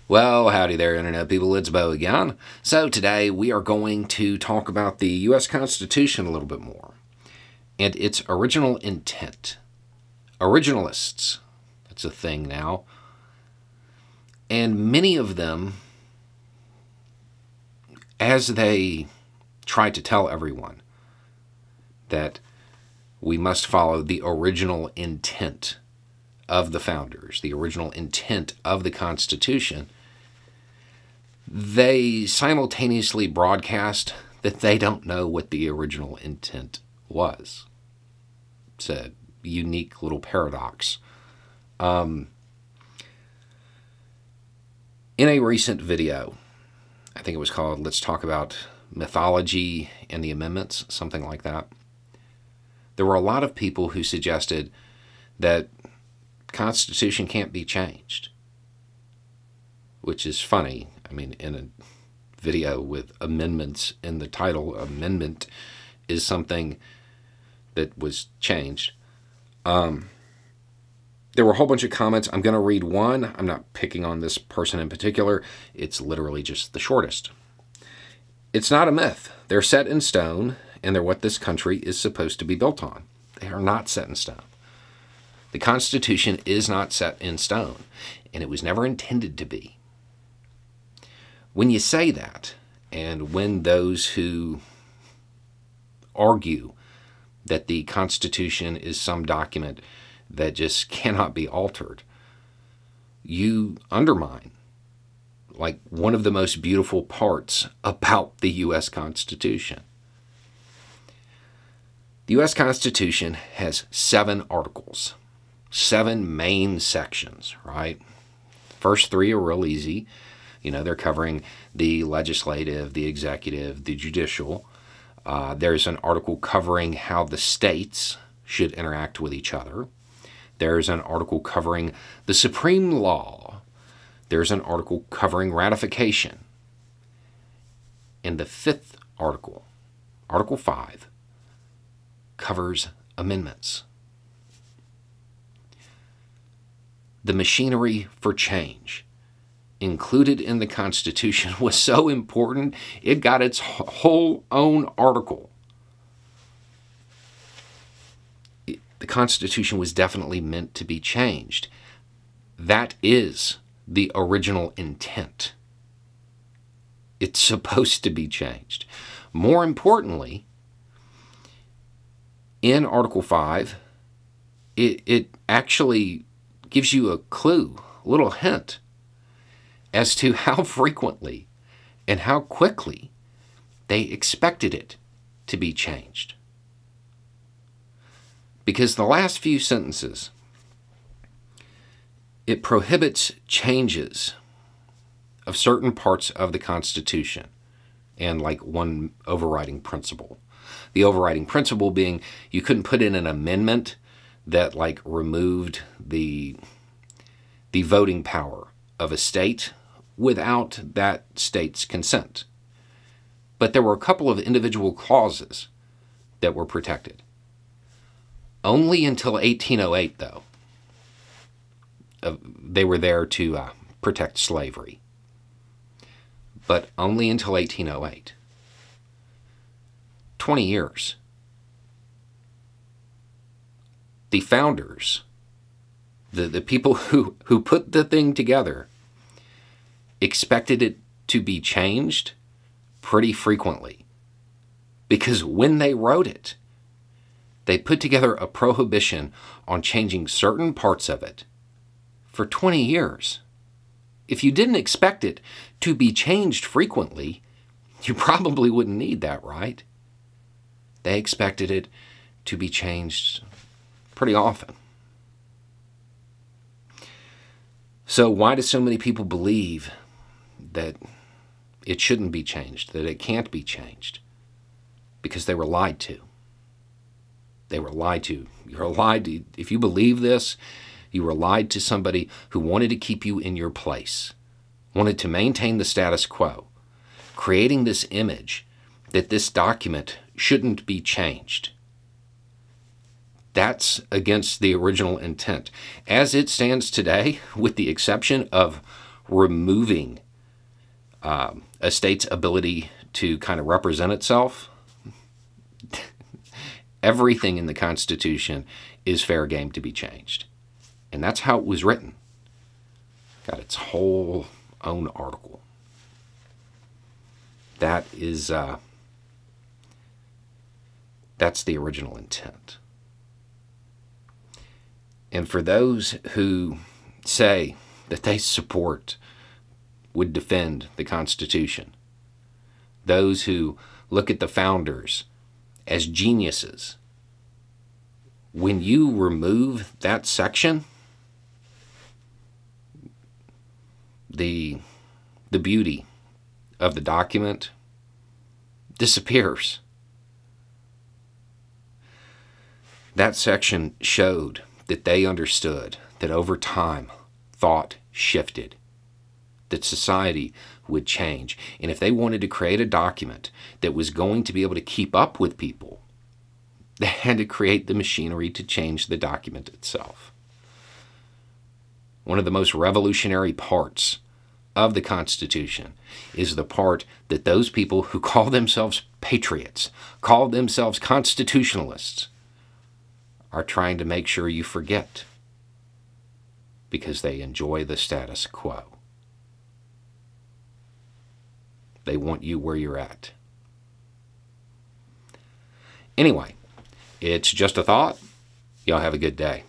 Well, howdy there, Internet people. It's Bo again. So, today we are going to talk about the U.S. Constitution a little bit more and its original intent. Originalists, that's a thing now. And many of them, as they try to tell everyone that we must follow the original intent of the founders, the original intent of the Constitution, they simultaneously broadcast that they don't know what the original intent was. It's a unique little paradox. In a recent video, I think it was called Let's Talk About Mythology and the Amendments, something like that, there were a lot of people who suggested that Constitution can't be changed, which is funny. I mean, in a video with amendments in the title, amendment is something that was changed. There were a whole bunch of comments. I'm going to read one. I'm not picking on this person in particular. It's literally just the shortest. It's not a myth. They're set in stone, and they're what this country is supposed to be built on. They are not set in stone. The Constitution is not set in stone, and it was never intended to be. When you say that, and when those who argue that the Constitution is some document that just cannot be altered, you undermine, like, one of the most beautiful parts about the U.S. Constitution. The U.S. Constitution has 7 articles, 7 main sections, right? First 3 are real easy. You know, they're covering the legislative, the executive, the judicial. There's an article covering how the states should interact with each other. There's an article covering the supreme law. There's an article covering ratification. And the 5th article, Article 5, covers amendments. The machinery for change included in the Constitution was so important, it got its whole own article. The Constitution was definitely meant to be changed. That is the original intent. It's supposed to be changed. More importantly, in Article 5, it actually gives you a clue, a little hint, as to how frequently and how quickly they expected it to be changed. Because the last few sentences, it prohibits changes of certain parts of the Constitution and like one overriding principle. The overriding principle being you couldn't put in an amendment that like removed the voting power of a state without that state's consent. But there were a couple of individual clauses that were protected. Only until 1808, though. They were there to protect slavery. But only until 1808. 20 years. The founders, the people who put the thing together, expected it to be changed pretty frequently. Because when they wrote it, they put together a prohibition on changing certain parts of it for 20 years. If you didn't expect it to be changed frequently, you probably wouldn't need that, right? They expected it to be changed pretty often. So why do so many people believe that it shouldn't be changed, that it can't be changed? Because they were lied to. They were lied to. You're lied to. If you believe this, you were lied to somebody who wanted to keep you in your place, wanted to maintain the status quo, creating this image that this document shouldn't be changed. That's against the original intent. As it stands today, with the exception of removing a state's ability to kind of represent itself, everything in the Constitution is fair game to be changed. And that's how it was written. Got its whole own article. That is, that's the original intent. And for those who say that they support, would defend the Constitution, those who look at the founders as geniuses, when you remove that section, the beauty of the document disappears. That section showed that they understood that over time, thought shifted, that society would change. And if they wanted to create a document that was going to be able to keep up with people, they had to create the machinery to change the document itself. One of the most revolutionary parts of the Constitution is the part that those people who call themselves patriots, call themselves constitutionalists, are trying to make sure you forget, because they enjoy the status quo. They want you where you're at. Anyway, it's just a thought. Y'all have a good day.